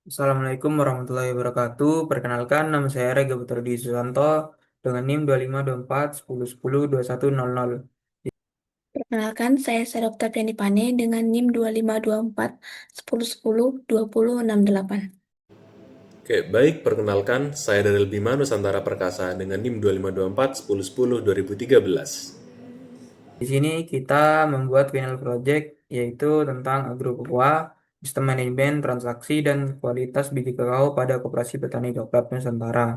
Assalamualaikum warahmatullahi wabarakatuh. Perkenalkan, nama saya Rega Putra Dwi Susanto dengan NIM 252410102100. Perkenalkan, saya Dr. Priyani Pane dengan NIM 2524 1010 2068. Oke, baik. Perkenalkan, saya Daryl Bima Nusantara Perkasa dengan NIM 2524 1010 2013. Di sini kita membuat final project yaitu tentang agrokokoa, sistem manajemen transaksi dan kualitas biji kakao pada Koperasi Petani Coklat Nusantara.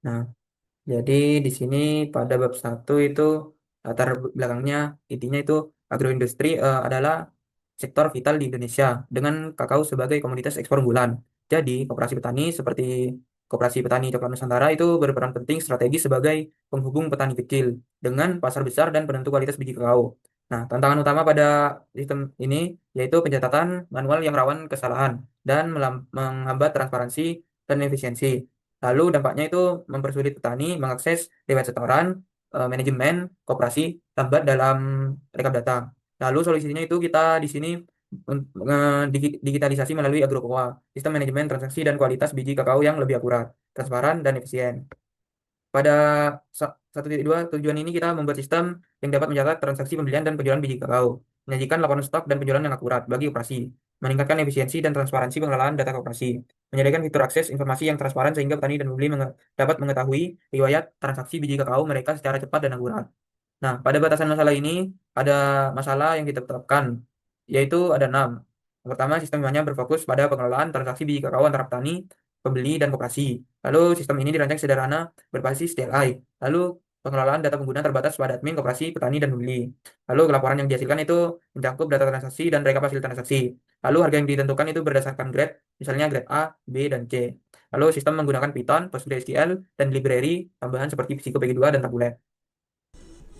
Nah, jadi di sini pada bab satu itu latar belakangnya intinya itu agroindustri adalah sektor vital di Indonesia dengan kakao sebagai komoditas ekspor unggulan. Jadi koperasi petani seperti Koperasi Petani Coklat Nusantara itu berperan penting strategis sebagai penghubung petani kecil dengan pasar besar dan penentu kualitas biji kakao. Nah, tantangan utama pada sistem ini yaitu pencatatan manual yang rawan kesalahan dan menghambat transparansi dan efisiensi. Lalu dampaknya itu mempersulit petani mengakses lewat setoran, manajemen, koperasi, lambat dalam rekap data. Lalu solusinya itu kita di sini digitalisasi melalui agrokoa, sistem manajemen transaksi dan kualitas biji kakao yang lebih akurat, transparan, dan efisien. Pada 1.2 tujuan ini kita membuat sistem yang dapat mencatat transaksi pembelian dan penjualan biji kakao, menyajikan laporan stok dan penjualan yang akurat bagi operasi, meningkatkan efisiensi dan transparansi pengelolaan data koperasi, menyediakan fitur akses informasi yang transparan sehingga petani dan pembeli dapat mengetahui riwayat transaksi biji kakao mereka secara cepat dan akurat. Nah, pada batasan masalah ini ada masalah yang kita tetapkan, yaitu ada 6. Yang pertama, sistemnya berfokus pada pengelolaan transaksi biji kakao antara petani, pembeli, dan koperasi. Lalu, sistem ini dirancang sederhana berbasis DLI. Lalu, pengelolaan data pengguna terbatas pada admin, koperasi, petani, dan pembeli. Lalu, laporan yang dihasilkan itu mencakup data transaksi dan rekap hasil transaksi. Lalu, harga yang ditentukan itu berdasarkan grade, misalnya grade A, B, dan C. Lalu, sistem menggunakan Python, PostgreSQL, dan library tambahan seperti Psiko PG2 dan Tabulet.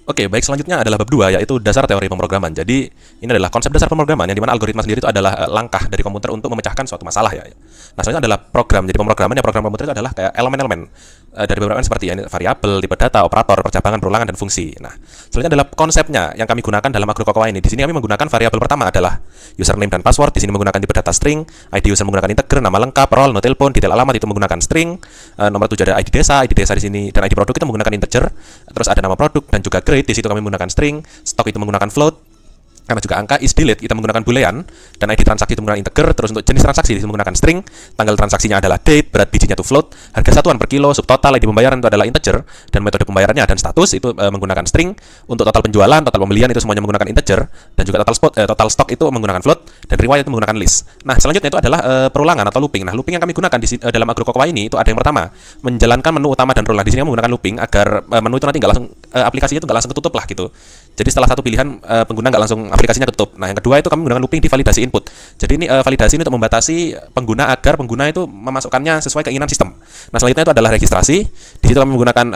Oke, baik, selanjutnya adalah bab 2, yaitu dasar teori pemrograman. Jadi, ini adalah konsep dasar pemrograman yang dimana algoritma sendiri itu adalah langkah dari komputer untuk memecahkan suatu masalah ya. Nah, selanjutnya adalah program. Jadi pemrograman ya, program komputer itu adalah kayak elemen-elemen dari beberapa seperti ya, ini variabel, tipe data, operator, percabangan, perulangan, dan fungsi. Nah, selanjutnya adalah konsepnya yang kami gunakan dalam agrokokoa ini. Di sini kami menggunakan variabel pertama adalah username dan password. Di sini menggunakan tipe data string, ID user menggunakan integer, nama lengkap, role, no telepon, detail alamat itu menggunakan string, nomor 7 ada ID desa di sini dan ID produk itu menggunakan integer, terus ada nama produk dan juga grade. Di situ kami menggunakan string, stok itu menggunakan float, karena juga angka, is delete kita menggunakan boolean, dan ID transaksi itu menggunakan integer. Terus untuk jenis transaksi itu menggunakan string, tanggal transaksinya adalah date, berat bijinya itu float, harga satuan per kilo, subtotal, ID pembayaran itu adalah integer, dan metode pembayarannya dan status itu menggunakan string. Untuk total penjualan, total pembelian itu semuanya menggunakan integer, dan juga total stock itu menggunakan float, dan riwayat itu menggunakan list. Nah, selanjutnya itu adalah perulangan atau looping. Nah, looping yang kami gunakan dalam agrokokoa ini itu ada yang pertama, menjalankan menu utama dan rule. Nah, di sini kami menggunakan looping agar menu itu nanti nggak langsung aplikasinya itu nggak langsung ketutup lah gitu. Jadi setelah satu pilihan pengguna nggak langsung aplikasinya tutup. Nah, yang kedua itu kami menggunakan looping di validasi input. Jadi ini validasi ini untuk membatasi pengguna agar pengguna itu memasukkannya sesuai keinginan sistem. Nah, selanjutnya itu adalah registrasi. Di situ kami menggunakan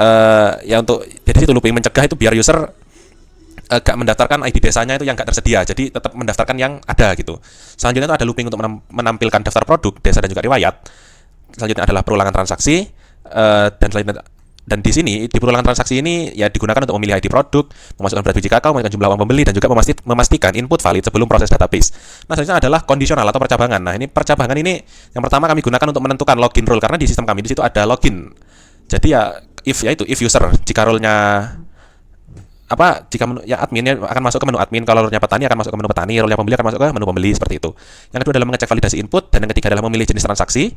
ya untuk jadi situ looping mencegah itu biar user gak mendaftarkan ID desanya itu yang gak tersedia. Jadi tetap mendaftarkan yang ada gitu. Selanjutnya itu ada looping untuk menampilkan daftar produk, desa dan juga riwayat. Selanjutnya adalah perulangan transaksi dan selanjutnya dan di sini di perulangan transaksi ini ya digunakan untuk memilih ID produk, memasukkan berat biji kakao, memasukkan jumlah uang pembeli dan juga memastikan input valid sebelum proses database. Nah, selanjutnya adalah kondisional atau percabangan. Nah, ini percabangan ini yang pertama kami gunakan untuk menentukan login rule karena di sistem kami di situ ada login. Jadi ya if user jika role-nya jika ya adminnya akan masuk ke menu admin, kalau role-nya petani akan masuk ke menu petani, role-nya pembeli akan masuk ke menu pembeli seperti itu. Yang kedua adalah mengecek validasi input dan yang ketiga adalah memilih jenis transaksi.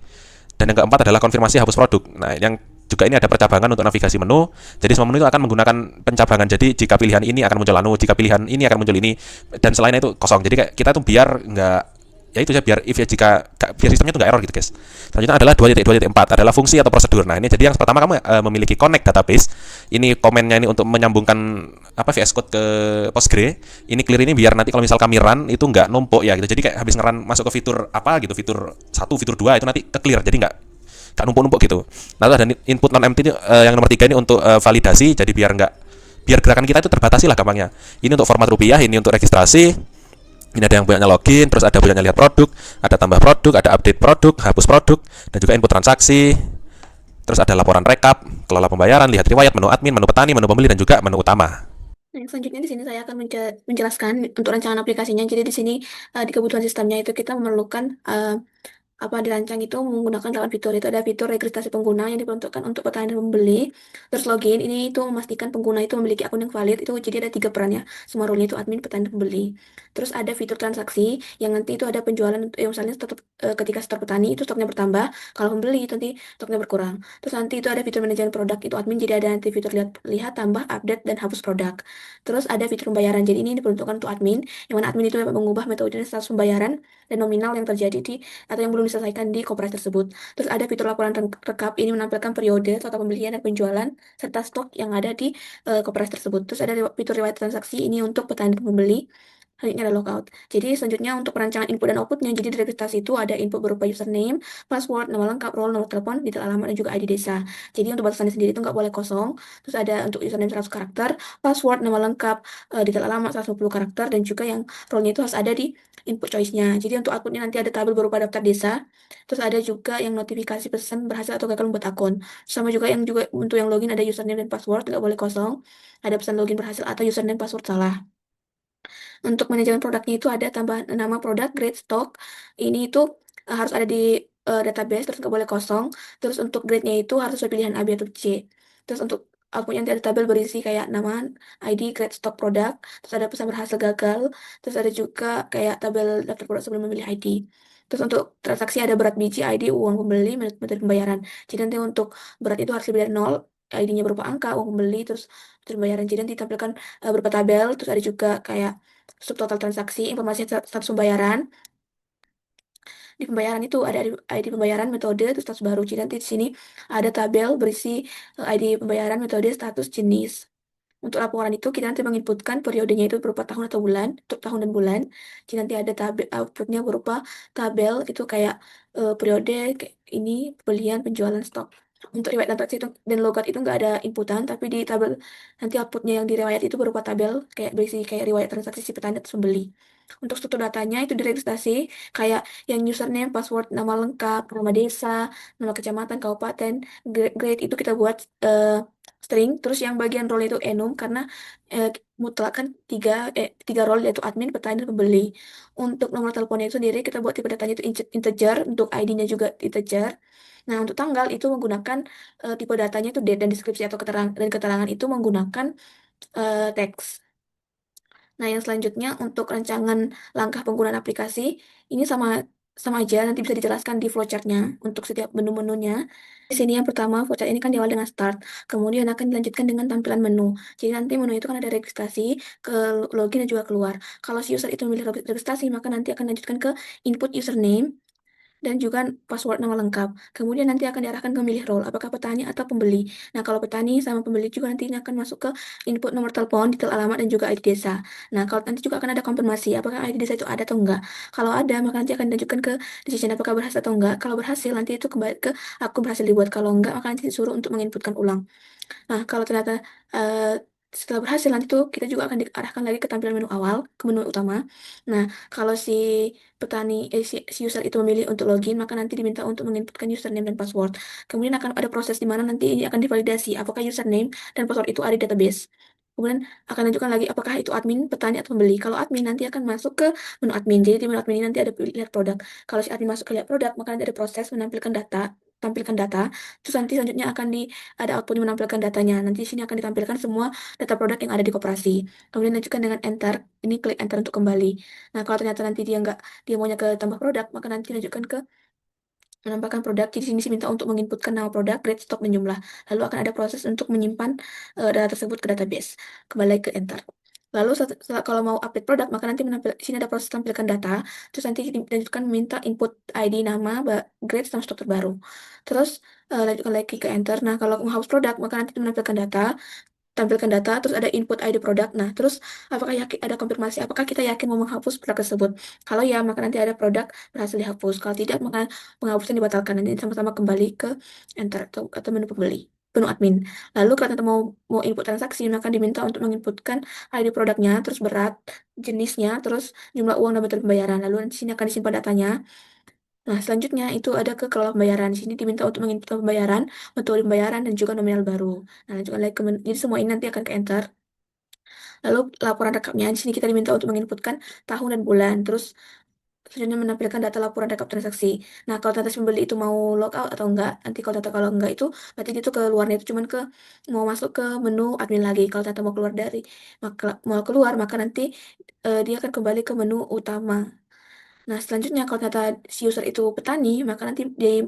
Dan yang keempat adalah konfirmasi hapus produk. Nah, yang juga ini ada percabangan untuk navigasi menu. Jadi semua menu itu akan menggunakan pencabangan. Jadi jika pilihan ini akan muncul anu, jika pilihan ini akan muncul ini, dan selainnya itu kosong. Jadi kayak kita tuh biar nggak ya itu ya biar if ya jika biar sistemnya tuh nggak error gitu guys. Selanjutnya adalah 2.2.4 adalah fungsi atau prosedur. Nah, ini jadi yang pertama kamu memiliki connect database. Ini komennya ini untuk menyambungkan VS Code ke Postgre. Ini clear ini biar nanti kalau misal kami run itu nggak numpuk ya gitu. Jadi kayak habis ngeran masuk ke fitur gitu, fitur 1, fitur 2 itu nanti ke clear. Jadi nggak numpuk-numpuk gitu. Nah, ada input non empty yang nomor 3 ini untuk validasi. Jadi biar gerakan kita itu terbatasi lah gampangnya. Ini untuk format rupiah, ini untuk registrasi. Ini ada yang punyanya login, terus ada punyanya lihat produk, ada tambah produk, ada update produk, hapus produk, dan juga input transaksi. Terus ada laporan rekap, kelola pembayaran, lihat riwayat, menu admin, menu petani, menu pembeli, dan juga menu utama. Nah, selanjutnya di sini saya akan menjelaskan untuk rancangan aplikasinya. Jadi di sini di kebutuhan sistemnya itu kita memerlukan dirancang itu menggunakan 8 fitur. Itu ada fitur registrasi pengguna yang diperuntukkan untuk petani dan pembeli. Terus login, ini itu memastikan pengguna itu memiliki akun yang valid. Itu jadi ada 3 perannya. Semua role-nya itu admin, petani, dan pembeli. Terus ada fitur transaksi yang nanti itu ada penjualan, yang misalnya ketika stok petani itu stoknya bertambah, kalau pembeli itu nanti stoknya berkurang. Terus nanti itu ada fitur manajemen produk, itu admin, jadi ada nanti fitur lihat, tambah, update, dan hapus produk. Terus ada fitur pembayaran, jadi ini diperuntukkan untuk admin, yang mana admin itu dapat mengubah metode dan status pembayaran dan nominal yang terjadi atau yang belum diselesaikan di koperasi tersebut. Terus ada fitur laporan rekap, ini menampilkan periode total pembelian dan penjualan serta stok yang ada di koperasi tersebut. Terus ada fitur riwayat transaksi, ini untuk petani dan pembeli. Selanjutnya ada logout. Jadi selanjutnya untuk perancangan input dan outputnya, jadi di registrasi itu ada input berupa username, password, nama lengkap, role, nomor telepon, detail alamat, dan juga ID desa. Jadi untuk batasannya sendiri itu nggak boleh kosong. Terus ada untuk username 100 karakter, password, nama lengkap, detail alamat 150 karakter, dan juga yang role-nya itu harus ada di input choice-nya. Jadi untuk outputnya nanti ada tabel berupa daftar desa. Terus ada juga yang notifikasi pesan berhasil atau gagal membuat akun. Sama juga untuk yang login ada username dan password, nggak boleh kosong. Ada pesan login berhasil atau username password salah. Untuk manajemen produknya itu ada tambahan nama produk, grade, stock. Ini itu harus ada di database, terus nggak boleh kosong. Terus untuk grade-nya itu harus sesuai pilihan A, B, atau C. Terus untuk outputnya nanti ada tabel berisi kayak nama, ID, grade, stock produk. Terus ada pesan berhasil gagal. Terus ada juga kayak tabel daftar produk sebelum memilih ID. Terus untuk transaksi ada berat biji, ID, uang pembeli, metode pembayaran. Jadi nanti untuk berat itu harus lebih dari 0, ID-nya berupa angka, uang pembeli, terus metode pembayaran. Jadi nanti ditampilkan berupa tabel, terus ada juga kayak subtotal transaksi, informasi status pembayaran. Di pembayaran itu ada ID pembayaran, metode, terus status baru. Jadi nanti di sini ada tabel berisi ID pembayaran, metode, status, jenis. Untuk laporan itu kita nanti menginputkan periodenya itu berupa tahun atau bulan, untuk tahun dan bulan. Jadi nanti ada tabel outputnya berupa tabel itu kayak periode kayak ini pembelian, penjualan, stok. Untuk riwayat transaksi itu dan logat itu nggak ada inputan, tapi di tabel nanti outputnya yang direwayat itu berupa tabel kayak berisi kayak riwayat transaksi si petani atau pembeli. Untuk struktur datanya itu diregistrasi kayak yang username, password, nama lengkap, nama desa, nama kecamatan, kabupaten, grade itu kita buat string. Terus yang bagian role itu enum karena eh, mutlak kan tiga role yaitu admin, petani, dan pembeli. Untuk nomor teleponnya itu sendiri kita buat tipe datanya itu integer, untuk ID-nya juga integer. Nah, untuk tanggal itu menggunakan tipe datanya itu date, dan deskripsi atau keterangan itu menggunakan teks. Nah, yang selanjutnya untuk rancangan langkah penggunaan aplikasi ini sama sama aja, nanti bisa dijelaskan di flowchart-nya untuk setiap menu-menunya. Di sini yang pertama, flowchart ini kan diawali dengan start, kemudian akan dilanjutkan dengan tampilan menu. Jadi nanti menu itu kan ada registrasi, ke login, dan juga keluar. Kalau si user itu memilih registrasi, maka nanti akan dilanjutkan ke input username dan juga password nama lengkap. Kemudian nanti akan diarahkan ke milih role, apakah petani atau pembeli. Nah, kalau petani sama pembeli juga nantinya akan masuk ke input nomor telepon, detail alamat, dan juga ID desa. Nah, kalau nanti juga akan ada konfirmasi apakah ID desa itu ada atau enggak. Kalau ada, maka nanti akan dilanjutkan ke decision apakah berhasil atau enggak. Kalau berhasil, nanti itu kembali ke akun berhasil dibuat. Kalau enggak, maka nanti disuruh untuk menginputkan ulang. Nah, kalau ternyata setelah berhasil, nanti tuh kita juga akan diarahkan lagi ke tampilan menu awal, ke menu utama. Nah, kalau si user itu memilih untuk login, maka nanti diminta untuk menginputkan username dan password. Kemudian akan ada proses di mana nanti ini akan divalidasi apakah username dan password itu ada di database. Kemudian akan lanjutkan lagi apakah itu admin, petani, atau pembeli. Kalau admin nanti akan masuk ke menu admin. Jadi di menu admin ini nanti ada lihat produk. Kalau si admin masuk ke lihat produk, maka nanti ada proses tampilkan data. Terus nanti selanjutnya ada output yang menampilkan datanya. Nanti di sini akan ditampilkan semua data produk yang ada di koperasi. Kemudian lanjutkan dengan enter. Ini klik enter untuk kembali. Nah, kalau ternyata nanti dia maunya ke tambah produk, maka nanti lanjutkan ke menambahkan produk. Jadi di sini minta untuk menginputkan nama produk, grade, stok, dan jumlah. Lalu akan ada proses untuk menyimpan data tersebut ke database. Kembali ke enter. Lalu kalau mau update produk, maka nanti di sini ada proses tampilkan data. Terus nanti dilanjutkan meminta input ID, nama, grade, sama stok terbaru. Terus lanjutkan lagi ke enter. Nah, kalau menghapus produk, maka nanti menampilkan data, tampilkan data, terus ada input ID produk. Nah, terus apakah yakin ada konfirmasi, apakah kita yakin mau menghapus produk tersebut? Kalau ya, maka nanti ada produk berhasil dihapus. Kalau tidak, maka penghapusan dibatalkan. Nanti sama-sama kembali ke enter atau menu pembeli, menu admin. Lalu kalau kita mau input transaksi, maka diminta untuk menginputkan ID produknya, terus berat, jenisnya, terus jumlah uang dan metode pembayaran. Lalu di sini akan disimpan datanya. Nah, selanjutnya itu ada ke kelola pembayaran. Di sini diminta untuk menginput pembayaran, metode pembayaran, dan juga nominal baru. Nah, lanjutkan lagi jadi semua ini nanti akan ke enter. Lalu laporan rekapnya, di sini kita diminta untuk menginputkan tahun dan bulan. Terus selanjutnya menampilkan data laporan rekap transaksi. Nah, kalau ternyata si pembeli itu mau logout atau enggak, nanti kalau enggak itu berarti dia tuh keluarnya itu cuman mau masuk ke menu admin lagi. Kalau ternyata mau keluar maka nanti dia akan kembali ke menu utama. Nah, selanjutnya kalau ternyata si user itu petani, maka nanti dia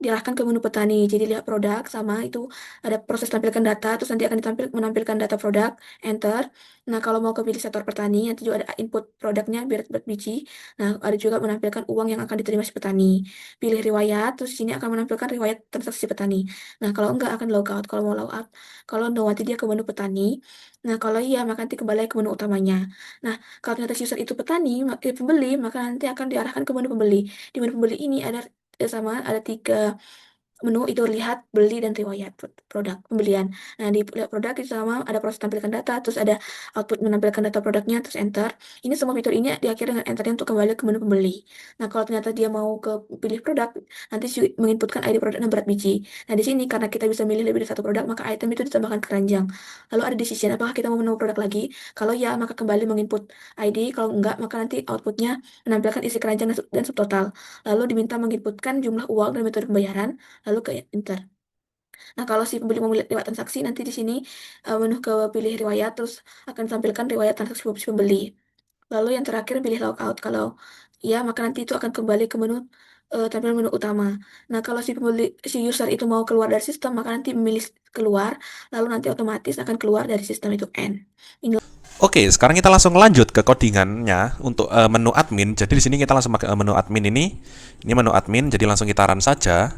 diarahkan ke menu petani. Jadi lihat produk sama itu ada proses tampilkan data, terus nanti akan menampilkan data produk, enter. Nah, kalau mau ke pilih sektor petani, nanti juga ada input produknya biar dapat biji. Nah, ada juga menampilkan uang yang akan diterima si petani. Pilih riwayat, terus di sini akan menampilkan riwayat transaksi petani. Nah, kalau enggak akan logout. Kalau mau logout, kalau no nanti dia ke menu petani. Nah, kalau iya maka nanti kembali ke menu utamanya. Nah, kalau ternyata si user itu pembeli, maka nanti akan diarahkan ke menu pembeli. Di menu pembeli ini ada 3 menu itu lihat, beli, dan riwayat produk pembelian. Nah, di lihat produk itu sama ada proses tampilkan data, terus ada output menampilkan data produknya, terus enter. Ini semua fitur ini diakhiri dengan enternya untuk kembali ke menu pembeli. Nah, kalau ternyata dia mau ke pilih produk, nanti menginputkan ID produk dan berat biji. Nah, di sini karena kita bisa milih lebih dari satu produk, maka item itu ditambahkan keranjang. Lalu ada decision, apakah kita mau menambah produk lagi? Kalau ya, maka kembali menginput ID. Kalau enggak, maka nanti outputnya menampilkan isi keranjang dan subtotal. Lalu diminta menginputkan jumlah uang dan metode pembayaran, lalu ke enter. Nah, kalau si pembeli mau melihat riwayat transaksi, nanti di sini menu ke pilih riwayat, terus akan tampilkan riwayat transaksi si pembeli. Lalu yang terakhir pilih logout. Kalau ya, maka nanti itu akan kembali ke menu tampilan menu utama. Nah, kalau si user itu mau keluar dari sistem, maka nanti memilih keluar, lalu nanti otomatis akan keluar dari sistem itu N. Ini Oke, sekarang kita langsung lanjut ke codingannya untuk menu admin. Jadi di sini kita langsung pakai menu admin ini. Ini menu admin, jadi langsung kita run saja.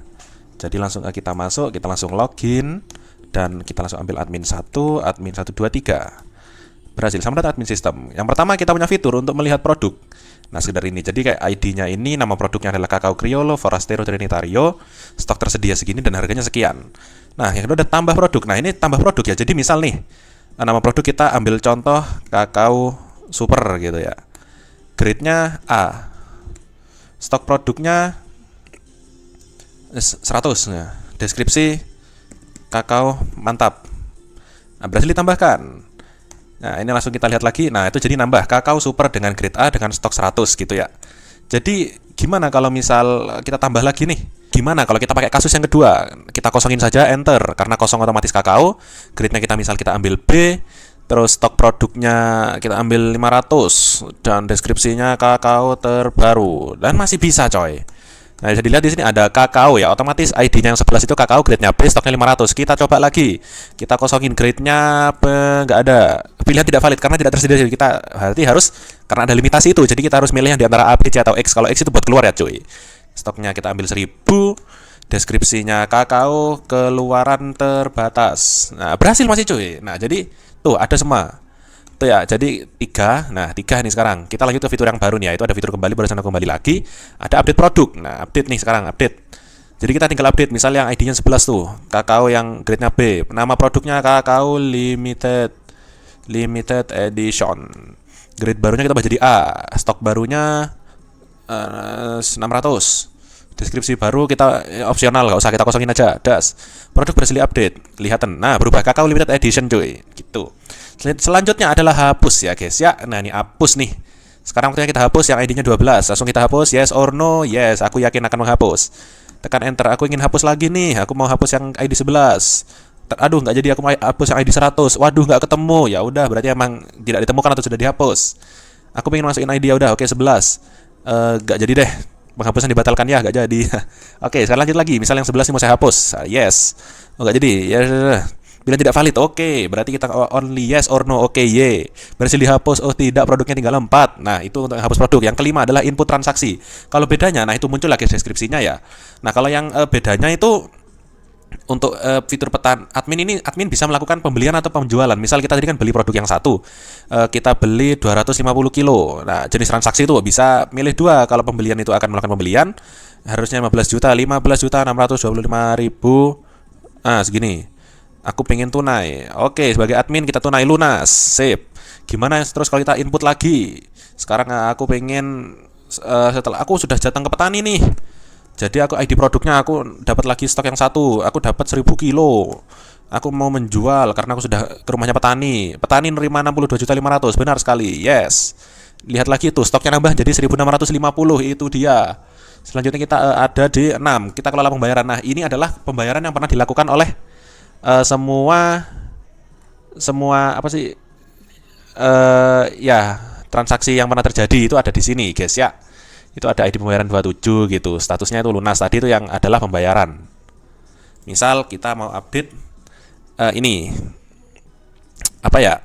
Jadi langsung kita masuk, kita langsung login dan kita langsung ambil admin 1, admin 1 2 3. Berhasil, sama admin sistem. Yang pertama kita punya fitur untuk melihat produk. Nah, sekedar ini. Jadi kayak ID-nya ini, nama produknya adalah Cacao Criollo Forastero Trinitario, stok tersedia segini dan harganya sekian. Nah, yang kedua ada tambah produk. Nah, ini tambah produk ya. Jadi misal nih, nama produk kita ambil contoh Kakao Super gitu ya. Grade-nya A. Stok produknya 100 ya. Deskripsi kakao mantap. Nah, berhasil ditambahkan. Nah, ini langsung kita lihat lagi. Nah, itu jadi nambah Kakao Super dengan grade A dengan stok 100 gitu ya. Jadi, gimana kalau misal kita tambah lagi nih? Gimana kalau kita pakai kasus yang kedua? Kita kosongin saja enter karena kosong otomatis kakao. Grade-nya kita ambil B, terus stok produknya kita ambil 500 dan deskripsinya kakao terbaru dan masih bisa coy. Nah, bisa dilihat di sini ada kakao ya, otomatis ID-nya yang 11 itu kakao, grade-nya B, stoknya 500. Kita coba lagi. Kita kosongin grade-nya nggak ada. Pilihan tidak valid karena tidak tersedia. Jadi kita berarti harus karena ada limitasi itu. Jadi kita harus milih yang di antara A, B, C atau X. Kalau X itu buat keluar ya, cuy. Stoknya kita ambil 1000. Deskripsinya kakao, keluaran terbatas. Nah, berhasil masih cuy. Nah, jadi tuh ada semua. Tuh ya, jadi 3. Nah, 3 nih sekarang. Kita lanjut ke fitur yang baru nih ya. Itu ada fitur kembali, barusan aku kembali lagi. Ada update produk. Nah, update nih sekarang, update. Jadi kita tinggal update. Misal yang ID-nya 11 tuh, kakao yang grade-nya B. Nama produknya Kakao Limited Edition. Grade barunya kita ubah jadi A. Stok barunya 600. Deskripsi baru kita opsional, nggak usah, kita kosongin aja. Das. Produk berhasil update. Lihatan. Nah, berubah Kakao Limited Edition cuy. Gitu. Selanjutnya adalah hapus ya guys ya. Nah, ini hapus nih. Sekarang waktunya kita hapus yang ID-nya 12. Langsung kita hapus, yes or no? Yes, aku yakin akan menghapus. Tekan enter. Aku ingin hapus lagi nih. Aku mau hapus yang ID 11. Aduh, nggak jadi, aku mau hapus yang ID 100. Waduh, nggak ketemu. Ya udah, berarti emang tidak ditemukan atau sudah dihapus. Aku pengen masukin ID, ya udah, oke 11. Nggak jadi deh. Penghapusan dibatalkan ya, nggak jadi. Oke, sekarang lanjut lagi. Misal yang 11 ini mau saya hapus. Yes. Oh, nggak jadi. Ya. Bila tidak valid, oke. Berarti kita only yes or no, oke, ye. Berhasil dihapus, oh tidak, produknya tinggal 4. Nah, itu untuk hapus produk. Yang kelima adalah input transaksi. Kalau bedanya, nah itu muncul lagi deskripsinya ya. Nah, kalau yang bedanya itu untuk fitur admin ini, admin bisa melakukan pembelian atau penjualan. Misal kita tadi kan beli produk yang satu, kita beli 250 kilo. Nah, jenis transaksi itu bisa milih 2. Kalau pembelian itu akan melakukan pembelian, harusnya 15 juta, 15.625.000. Nah, segini. Aku pengen tunai. Oke, sebagai admin kita tunai lunas. Sip. Gimana terus kalau kita input lagi? Sekarang aku pengen setelah aku sudah datang ke petani nih. Jadi aku ID produknya, aku dapat lagi stok yang satu. Aku dapat 1000 kilo. Aku mau menjual karena aku sudah ke rumahnya petani. Petani nerima 62.500.000. Benar sekali. Yes. Lihat lagi tuh stoknya nambah jadi 1650, itu dia. Selanjutnya kita ada di 6, kita kelola pembayaran. Nah, ini adalah pembayaran yang pernah dilakukan oleh semua semua apa sih, ya, transaksi yang pernah terjadi itu ada di sini, guys ya. Itu ada ID pembayaran 27 gitu. Statusnya itu lunas. Tadi itu yang adalah pembayaran. Misal kita mau update ini apa ya?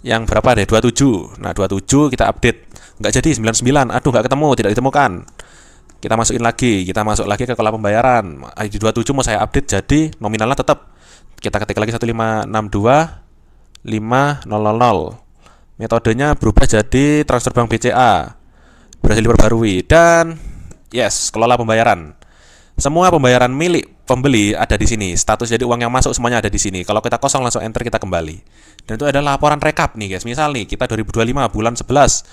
Yang berapa deh? 27. Nah, 27 kita update. Nggak jadi 99. Aduh, nggak ketemu, tidak ditemukan. Kita masukin lagi, kita masuk lagi ke kolam pembayaran. ID 27 mau saya update jadi nominalnya tetap. Kita ketik lagi 1562500. Metodenya berubah jadi transfer bank BCA. Berhasil diperbarui dan yes, kelola pembayaran. Semua pembayaran milik pembeli ada di sini. Status jadi uang yang masuk semuanya ada di sini. Kalau kita kosong langsung enter, kita kembali. Dan itu adalah laporan rekap nih, guys. Misal nih kita 2025 bulan 11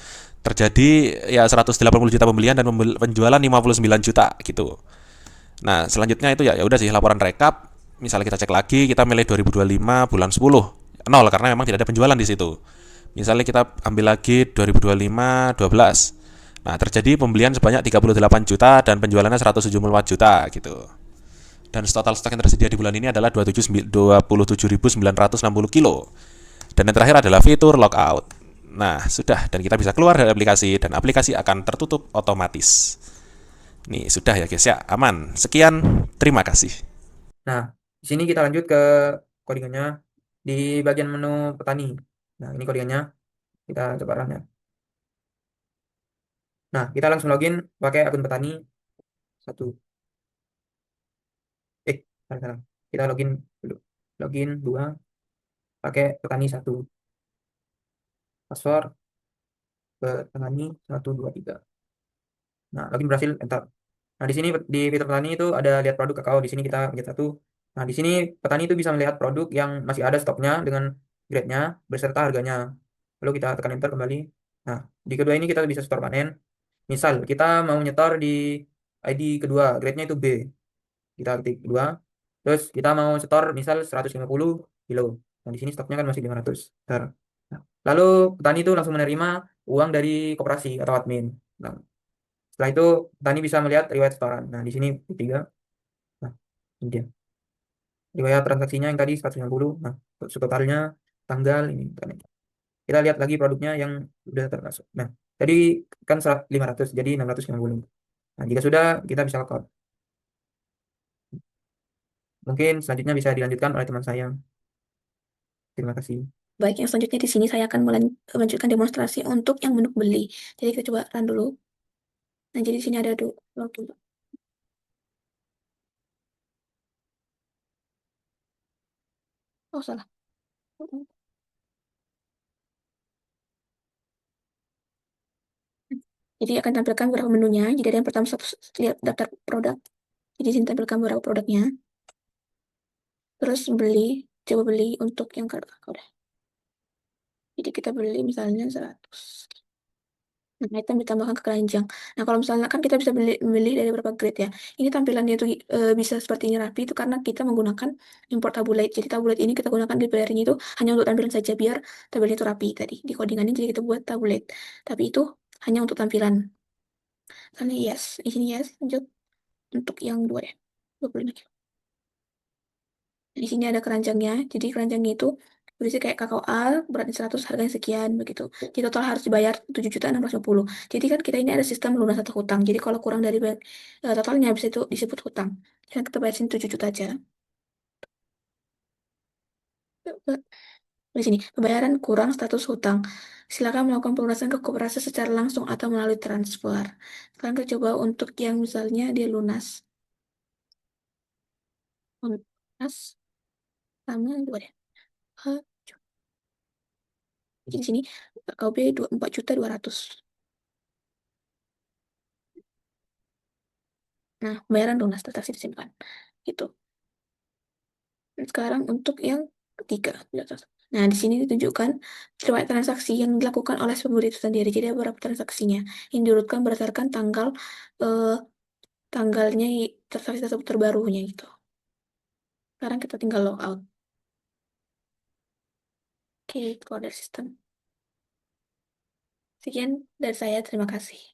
terjadi ya 180 juta pembelian dan penjualan 59 juta gitu. Nah, selanjutnya itu ya udah sih laporan rekap. Misalnya kita cek lagi, kita milih 2025 bulan 10. Nol karena memang tidak ada penjualan di situ. Misalnya kita ambil lagi 2025 12. Nah, terjadi pembelian sebanyak 38 juta dan penjualannya 174 juta gitu. Dan total stok yang tersedia di bulan ini adalah 27.960 kilo. Dan yang terakhir adalah fitur logout. Nah, sudah, dan kita bisa keluar dari aplikasi dan aplikasi akan tertutup otomatis. Nih, sudah ya guys ya, aman. Sekian, terima kasih. Nah, di sini kita lanjut ke codingannya di bagian menu petani. Nah, ini codingannya. Kita coba run ya. Nah, kita langsung login pakai akun petani 1. Sekarang. Kita login dulu. Login 2 pakai petani 1. Password petani 123. Nah, login berhasil, enter. Nah, di sini di fitur petani itu ada lihat produk kakao. Di sini kita pencet 1. Nah, di sini petani itu bisa melihat produk yang masih ada stoknya dengan grade-nya beserta harganya. Lalu kita tekan enter kembali. Nah, di kedua ini kita bisa store panen. Misal kita mau nyetor di ID kedua, grade-nya itu B. Kita ketik 2. Terus kita mau setor misal 150 kilo. Nah, di sini stoknya kan masih 500. Nah, lalu petani itu langsung menerima uang dari koperasi atau admin. Nah, setelah itu petani bisa melihat riwayat setoran. Nah, di sini ketiga. Nah, ini dia. Riwayat transaksinya yang tadi 150. Nah, totalnya tanggal ini. Kita lihat lagi produknya yang sudah termasuk. Nah, tadi kan 500 jadi 650. Nah, jika sudah kita bisa lockout. Mungkin selanjutnya bisa dilanjutkan oleh teman saya. Terima kasih. Baik, yang selanjutnya di sini saya akan melanjutkan demonstrasi untuk yang menu beli. Jadi kita coba run dulu. Nah, jadi di sini ada login. Oh, salah. Jadi akan tampilkan beberapa menunya. Jadi ada yang pertama lihat daftar produk. Jadi di sini tampilkan beberapa produknya. Terus beli, coba beli untuk yang udah. Jadi kita beli misalnya 100. Nah, item ditambahkan ke keranjang. Nah, kalau misalnya kan kita bisa beli dari beberapa grade ya. Ini tampilannya itu bisa seperti ini rapi itu karena kita menggunakan import tabulate. Jadi tabulate ini kita gunakan di playernya itu hanya untuk tampilan saja biar tabelnya itu rapi tadi. Di codingannya jadi kita buat tabulate. Tapi itu hanya untuk tampilan. Misalnya yes, di sini yes, lanjut untuk yang 2 ya. 25 kilo. Di sini ada keranjangnya. Jadi keranjangnya itu berisi kayak kakao al, beratnya 100, harganya sekian begitu. Jadi total harus dibayar 7.650. Jadi kan kita ini ada sistem lunas atau hutang. Jadi kalau kurang dari totalnya bisa itu disebut hutang. Jadi kita bayar sini 7 juta aja. Di sini pembayaran kurang status hutang. Silakan melakukan pelunasan ke koperasi secara langsung atau melalui transfer. Sekarang kita coba untuk yang misalnya dia lunas. Lunas sama 2 deh. Jadi di sini KB 4.200.000. Nah, pembayaran lunas transaksi disimpan. Gitu. Dan sekarang untuk yang ketiga. Nah, di sini ditunjukkan riwayat transaksi yang dilakukan oleh pembeli itu sendiri. Jadi ada beberapa transaksinya yang diurutkan berdasarkan eh, tanggalnya transaksi tersebut terbarunya gitu. Sekarang kita tinggal logout. Oke, keluar dari sistem. Sekian dari saya, terima kasih.